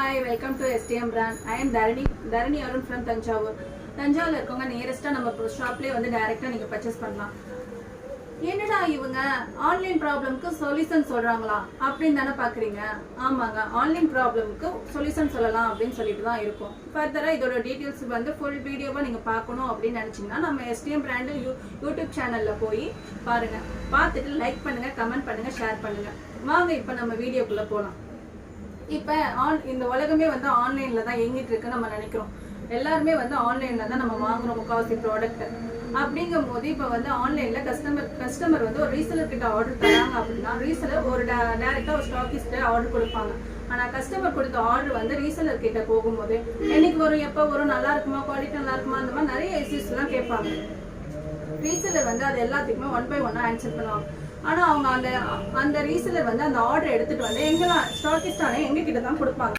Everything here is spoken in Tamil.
Hi, welcome to STM brand. I am Dharani Arun from Tanjavur. தஞ்சாவூர்ல இருக்கவங்க நியரஸ்டா நம்ம ஷாப்லயே வந்து டைரக்டா நீங்க பர்ச்சேஸ் பண்ணலாம். என்னடா இவங்க ஆன்லைன் ப்ராப்ளம்க்கு சொல்யூஷன் சொல்றாங்களா அப்படின்னு தானே பாக்குறீங்க. ஆமாங்க, ஆன்லைன் ப்ராப்ளம்க்கு சொல்யூஷன் சொல்லலாம் அப்படின்னு சொல்லிட்டு தான் இருக்கும். ஃபர்தரா இதோட டீடைல்ஸ் வந்து ஃபுல் வீடியோவா நீங்க பார்க்கணும் அப்படின்னு நினைச்சீங்கன்னா நம்ம STM பிராண்ட் யூடியூப் சேனல்ல போய் பாருங்க. பார்த்துட்டு லைக் பண்ணுங்க, கமெண்ட் பண்ணுங்க, ஷேர் பண்ணுங்க. வாங்க இப்போ நம்ம வீடியோக்குள்ள போலாம். இப்போ இந்த உலகமே வந்து ஆன்லைன்ல தான் இயங்கிட்டு இருக்கு நம்ம நினைக்கிறோம். எல்லாருமே வந்து ஆன்லைன்ல தான் நம்ம வாங்குறோம் முக்காவாசி ப்ராடக்ட். அப்படிங்கும் போது இப்போ வந்து ஆன்லைன்ல கஸ்டமர் வந்து ஒரு ரீசெலர் கிட்ட ஆர்டர் தராங்க அப்படின்னா ரீசெலர் ஒரு டைரக்டா ஒரு ஸ்டாக்கிஸ்ட் ஆர்டர் கொடுப்பாங்க. ஆனா கஸ்டமர் கொடுத்த ஆர்டர் வந்து ரீசெலர் கிட்ட போகும்போது என்னைக்கு வரும், எப்போ வரும், நல்லா இருக்குமா, குவாலிட்டி நல்லா இருக்குமா, அந்த மாதிரி நிறைய இஷ்யூஸ் எல்லாம் கேட்பாங்க. ரீசெலர் வந்து அது எல்லாத்துக்குமே 1 by 1 ஆன்சர் பண்ணுவாங்க. ஆனா அவங்க அந்த ரீசெலர் வந்து அந்த ஆர்டர் எடுத்துட்டு வந்து எங்கெல்லாம் ஸ்டாக்கிஸ்டானே எங்க கிட்ட தான் கொடுப்பாங்க.